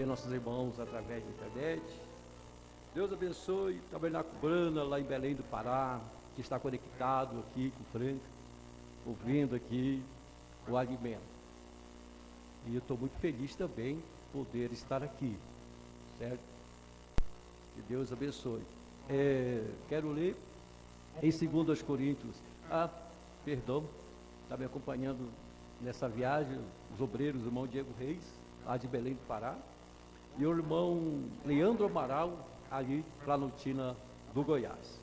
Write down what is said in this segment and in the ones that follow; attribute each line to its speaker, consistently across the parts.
Speaker 1: ver nossos irmãos através da internet. Deus abençoe o Tabernáculo Brana, lá em Belém do Pará, que está conectado aqui com o Franca, ouvindo aqui o alimento. E eu estou muito feliz também poder estar aqui, certo? Que Deus abençoe. Quero ler em 2 Coríntios. Perdão, está me acompanhando nessa viagem, os obreiros, o irmão Diego Reis, lá de Belém do Pará, e o irmão Leandro Amaral, ali, Planaltina do Goiás.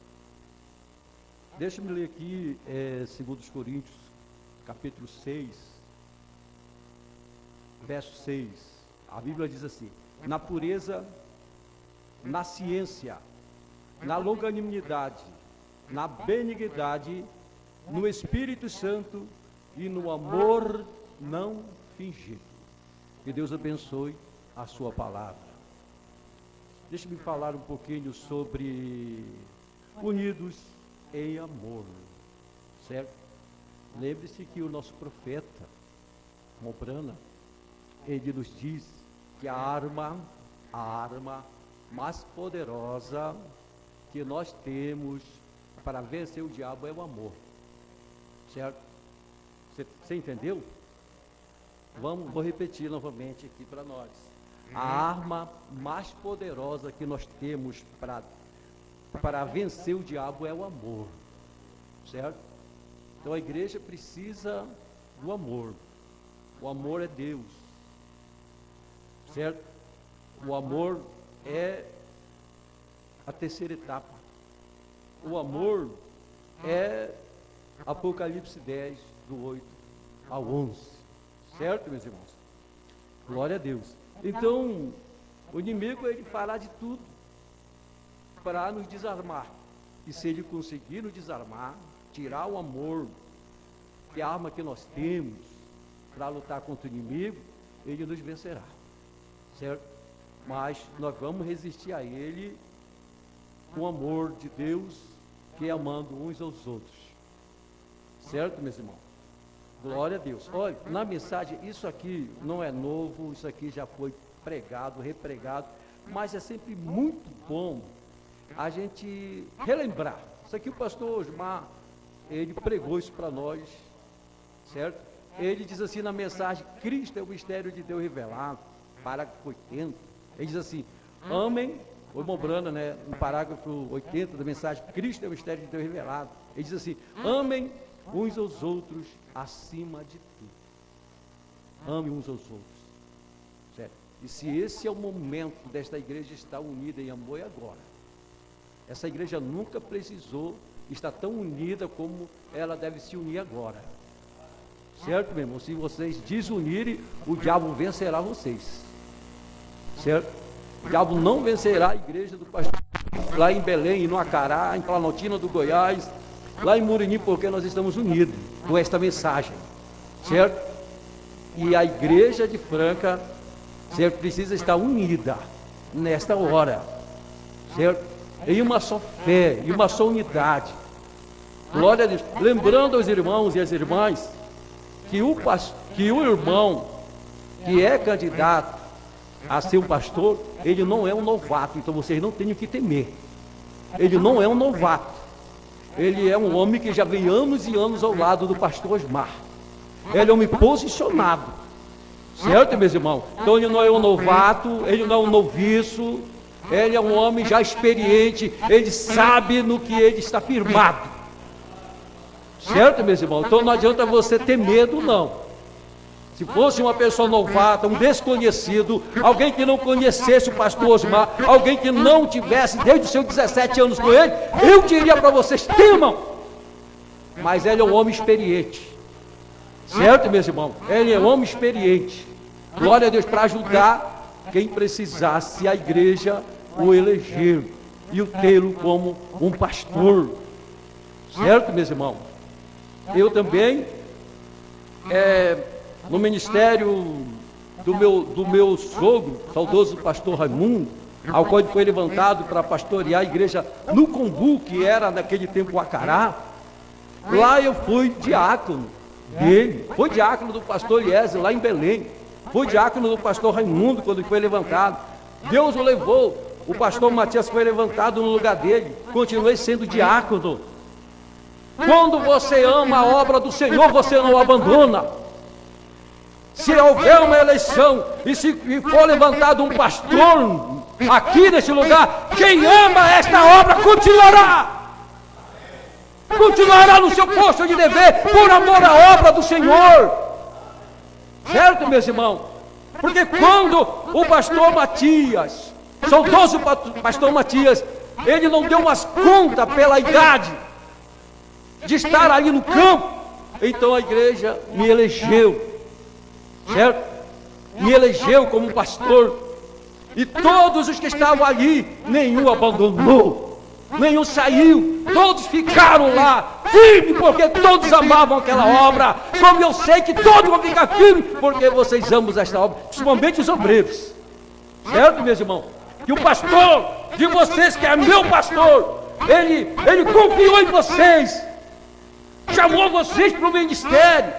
Speaker 1: Deixa-me ler aqui, 2 Coríntios, capítulo 6, verso 6. A Bíblia diz assim: na pureza, na ciência, na longanimidade, na benignidade, no Espírito Santo e no amor não fingido. Que Deus abençoe a sua palavra. Deixe-me falar um pouquinho sobre unidos em amor, certo? Lembre-se que o nosso profeta, Mobrana, ele nos diz que a arma mais poderosa que nós temos para vencer o diabo é o amor, certo? Você entendeu? Vou repetir novamente aqui para nós. A arma mais poderosa que nós temos para vencer o diabo é o amor, certo? Então a igreja precisa do amor. O amor é Deus, certo? O amor é a terceira etapa. O amor é Apocalipse 10, do 8 ao 11, certo, meus irmãos? Glória a Deus. Então, o inimigo, ele fará de tudo para nos desarmar, e se ele conseguir nos desarmar, tirar o amor, que é a arma que nós temos para lutar contra o inimigo, ele nos vencerá, certo? Mas nós vamos resistir a ele com o amor de Deus, que é amando uns aos outros, certo, meus irmãos? Glória a Deus. Olha, na mensagem, isso aqui não é novo, isso aqui já foi pregado, repregado, mas é sempre muito bom a gente relembrar. Isso aqui o pastor Osmar, ele pregou isso para nós, certo? Ele diz assim na mensagem: Cristo é o mistério de Deus revelado, parágrafo 80. Ele diz assim: amem, o irmão Brana, né, no parágrafo 80 da mensagem, Cristo é o mistério de Deus revelado. Ele diz assim: amem uns aos outros acima de tudo. Ame uns aos outros, certo? E se esse é o momento desta igreja estar unida em amor, é agora. Essa igreja nunca precisou estar tão unida como ela deve se unir agora, certo, meu irmão? Se vocês desunirem, o diabo vencerá vocês, certo? O diabo não vencerá a igreja do pastor lá em Belém, no Acará, em Planaltina do Goiás, lá em Murinim, porque nós estamos unidos com esta mensagem, certo? E a igreja de Franca, certo, precisa estar unida nesta hora, certo? Em uma só fé, em uma só unidade. Glória a Deus. Lembrando aos irmãos e às irmãs que o irmão que é candidato a ser um pastor, ele não é um novato, então vocês não têm o que temer. Ele não é um novato. Ele é um homem que já vem anos e anos ao lado do pastor Osmar. Ele é um homem posicionado, certo, meus irmãos? Então ele não é um novato, ele não é um noviço, ele é um homem já experiente, ele sabe no que ele está firmado, certo, meus irmãos? Então não adianta você ter medo, não. Se fosse uma pessoa novata, um desconhecido, alguém que não conhecesse o pastor Osmar, alguém que não tivesse desde os seus 17 anos com ele, eu diria para vocês: temam. Mas ele é um homem experiente, certo, meus irmãos? Ele é um homem experiente. Glória a Deus, para ajudar quem precisasse a igreja o eleger e o tê-lo como um pastor, certo, meus irmãos? Eu também, no ministério do meu sogro, saudoso pastor Raimundo, ao qual ele foi levantado para pastorear a igreja no Combu, que era naquele tempo o Acará, lá eu fui diácono dele, foi diácono do pastor Eliezer, lá em Belém. Fui diácono do pastor Raimundo quando foi levantado. Deus o levou. O pastor Matias foi levantado no lugar dele. Continuei sendo diácono. Quando você ama a obra do Senhor, você não abandona. Se houver uma eleição e for levantado um pastor aqui nesse lugar, quem ama esta obra continuará. Continuará no seu posto de dever por amor à obra do Senhor. Certo, meus irmãos? Porque quando o pastor Matias, saudoso pastor Matias, ele não deu umas contas pela idade de estar ali no campo, então a igreja me elegeu, certo? Me elegeu como pastor, e todos os que estavam ali, nenhum abandonou, nenhum saiu, todos ficaram lá, firme, porque todos amavam aquela obra, como eu sei que todos vão ficar firmes, porque vocês amam esta obra, principalmente os obreiros, certo, meus irmãos? Que o pastor de vocês, que é meu pastor, ele confiou em vocês, chamou vocês para o ministério,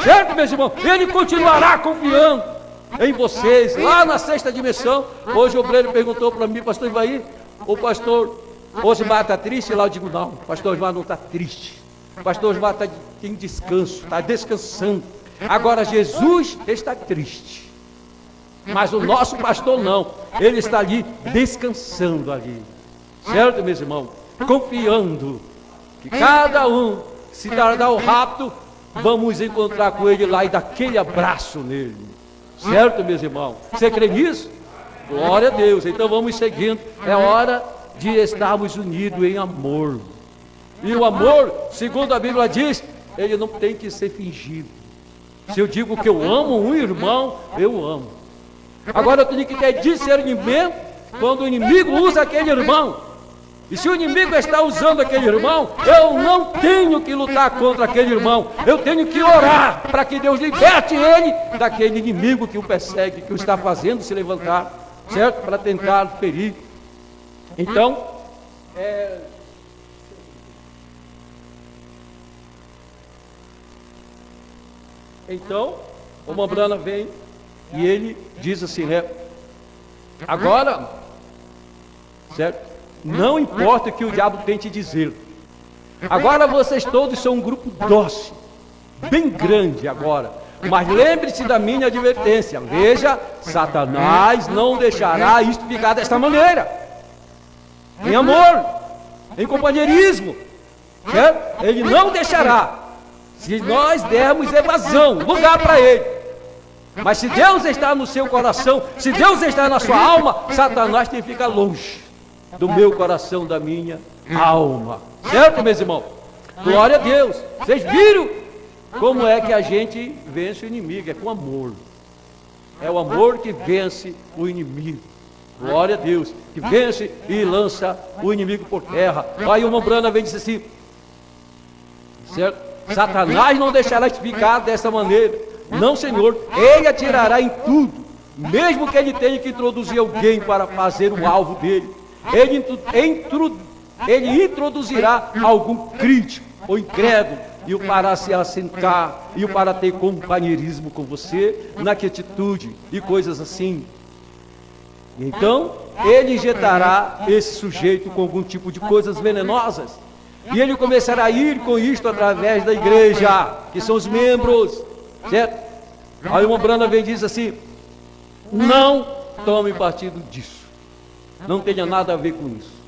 Speaker 1: certo, meus irmãos? Ele continuará confiando em vocês, lá na sexta dimensão. Hoje o obreiro perguntou para mim, pastor Ivaí, o pastor Osmar está triste? Lá eu digo, não, o pastor Osmar não está triste, o pastor Osmar está em descanso, está descansando. Agora Jesus está triste, mas o nosso pastor não, ele está ali descansando ali, certo, meus irmãos? Confiando que cada um, se tardar o rápido, vamos encontrar com ele lá e dar aquele abraço nele, certo, meus irmãos? Você crê nisso? Glória a Deus. Então vamos seguindo. É hora de estarmos unidos em amor. E o amor, segundo a Bíblia diz, ele não tem que ser fingido. Se eu digo que eu amo um irmão, eu amo. Agora eu tenho que ter discernimento quando o inimigo usa aquele irmão. E se o inimigo está usando aquele irmão, eu não tenho que lutar contra aquele irmão. Eu tenho que orar para que Deus liberte ele daquele inimigo que o persegue, que o está fazendo se levantar, certo? Para tentar ferir. Então, o Mambrana vem e ele diz assim, né? Agora, certo? Não importa o que o diabo tente dizer. Agora vocês todos são um grupo dócil, bem grande agora. Mas lembre-se da minha advertência. Veja, Satanás não deixará isto ficar desta maneira. Em amor, em companheirismo, certo? Ele não deixará. Se nós dermos evasão, lugar para ele. Mas se Deus está no seu coração, se Deus está na sua alma, Satanás tem que ficar longe do meu coração, da minha alma, certo, meus irmãos? Glória a Deus. Vocês viram como é que a gente vence o inimigo? É com amor. É o amor que vence o inimigo. Glória a Deus, que vence e lança o inimigo por terra. Aí o Mambrana vem e diz assim, certo? Satanás não deixará de ficar dessa maneira. Não, Senhor, ele atirará em tudo, mesmo que ele tenha que introduzir alguém para fazer o alvo dele. Ele introduzirá algum crítico ou incrédulo, e o para se assentar, e o para ter companheirismo com você, na que atitude, e coisas assim. Então, ele injetará esse sujeito com algum tipo de coisas venenosas, e ele começará a ir com isto através da igreja, que são os membros, certo? Aí o Mambrana vem e diz assim, não tome partido disso. Não tenha nada a ver com isso.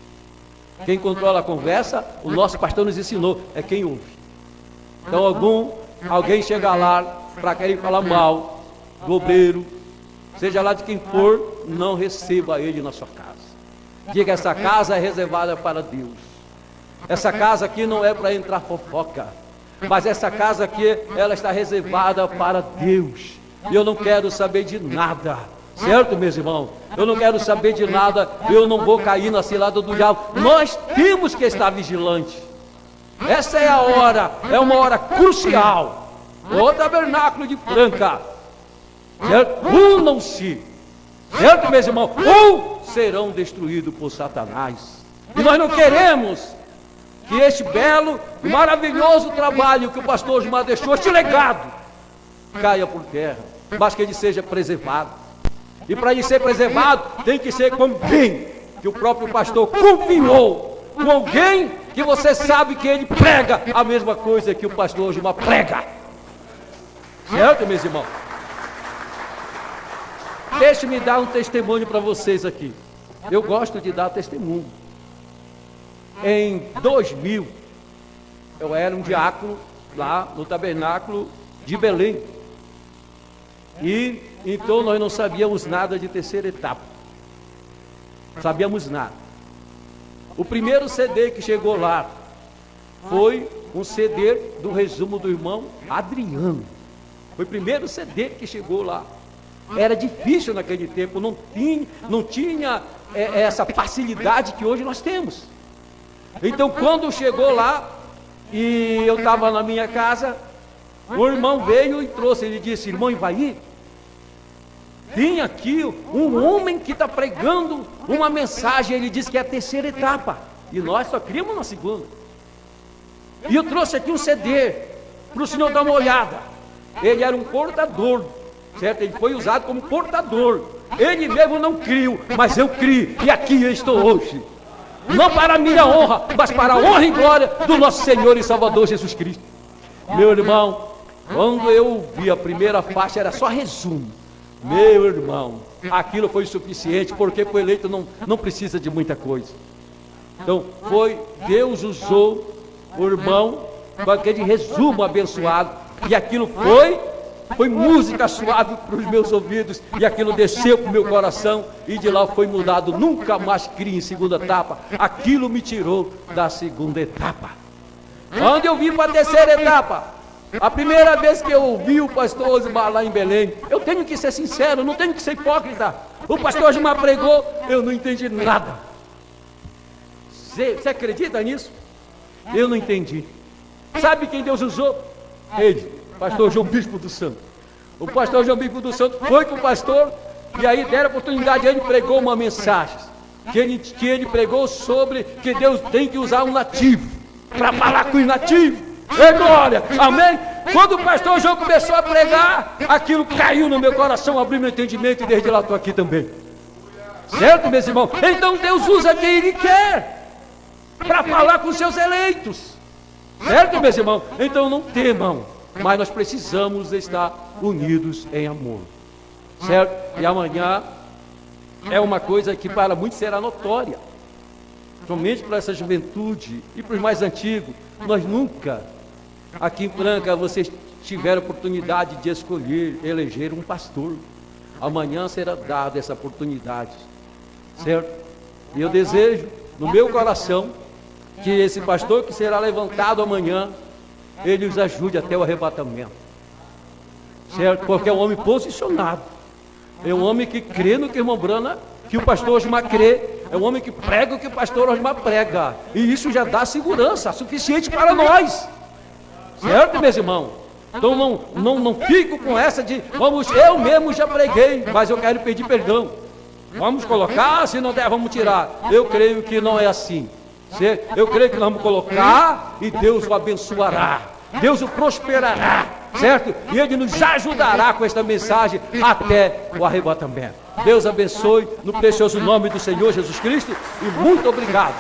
Speaker 1: Quem controla a conversa, o nosso pastor nos ensinou, é quem ouve. Então alguém chega lá para querer falar mal do obreiro, seja lá de quem for, não receba ele na sua casa. Diga, essa casa é reservada para Deus. Essa casa aqui não é para entrar fofoca, mas essa casa aqui, ela está reservada para Deus. E eu não quero saber de nada. Certo, meus irmãos? Eu não quero saber de nada, eu não vou cair na cilada do diabo. Nós temos que estar vigilantes. Essa é a hora, é uma hora crucial. O tabernáculo de Franca, certo? Unam-se, certo, meus irmãos? Ou serão destruídos por Satanás. E nós não queremos que este belo e maravilhoso trabalho que o pastor Osmar deixou, este legado, caia por terra. mas que ele seja preservado. E para ele ser preservado, tem que ser com quem que o próprio pastor confiou, com alguém que você sabe que ele prega a mesma coisa que o pastor Gilmar prega. Certo, meus irmãos? Deixe-me dar um testemunho para vocês aqui. Eu gosto de dar testemunho. Em 2000, eu era um diácono lá no tabernáculo de Belém. E então nós não sabíamos nada de terceira etapa. Sabíamos nada. O primeiro CD que chegou lá foi um CD do resumo do irmão Adriano. Foi o primeiro CD que chegou lá. Era difícil naquele tempo, não tinha essa facilidade que hoje nós temos. Então quando chegou lá, e eu estava na minha casa, o irmão veio e trouxe, ele disse: irmão Ivaí, tem aqui um homem que está pregando uma mensagem, ele disse que é a terceira etapa, e nós só queríamos na segunda. E eu trouxe aqui um CD, para o senhor dar uma olhada. Ele era um portador, certo? Ele foi usado como portador. Ele mesmo não criou, mas eu criei, e aqui eu estou hoje. Não para a minha honra, mas para a honra e glória do nosso Senhor e Salvador Jesus Cristo. Meu irmão, quando eu vi a primeira faixa, era só resumo. Meu irmão, aquilo foi suficiente, porque o eleito não precisa de muita coisa. Então, Deus usou o irmão com aquele resumo abençoado, e aquilo foi música suave para os meus ouvidos, e aquilo desceu para o meu coração, e de lá foi mudado. Nunca mais criei em segunda etapa. Aquilo me tirou da segunda etapa. Quando eu vim para a terceira etapa, a primeira vez que eu ouvi o pastor Osmar lá em Belém, eu tenho que ser sincero, não tenho que ser hipócrita. O pastor Osmar pregou, eu não entendi nada. Você acredita nisso? Eu não entendi. Sabe quem Deus usou? Ele, pastor João Bispo do Santo. O pastor João Bispo do Santo foi com o pastor, e aí deram a oportunidade, ele pregou uma mensagem, que ele pregou sobre que Deus tem que usar um nativo, para falar com os nativos. É glória, amém? Quando o pastor João começou a pregar, aquilo caiu no meu coração, abriu meu entendimento, e desde lá estou aqui também. Certo, meus irmãos? Então Deus usa quem Ele quer, para falar com os seus eleitos. Certo, meus irmãos? Então não temam, mas nós precisamos estar unidos em amor. Certo? E amanhã é uma coisa que para muitos será notória, somente para essa juventude e para os mais antigos. Nós nunca, aqui em Franca, vocês tiveram oportunidade de escolher, eleger um pastor. Amanhã será dada essa oportunidade, certo? E eu desejo, no meu coração, que esse pastor que será levantado amanhã, ele os ajude até o arrebatamento, certo? Porque é um homem posicionado, é um homem que crê no que o irmão Brana, que o pastor Osmar crê, é um homem que prega o que o pastor Osmar prega, e isso já dá segurança suficiente para nós, certo, meus irmãos? Então não fico com essa de, eu mesmo já preguei, mas eu quero pedir perdão, vamos colocar, se não der, vamos tirar. Eu creio que não é assim. Eu creio que nós vamos colocar e Deus o abençoará, Deus o prosperará, certo? E Ele nos ajudará com esta mensagem até o arrebatamento. Deus abençoe no precioso nome do Senhor Jesus Cristo, e muito obrigado.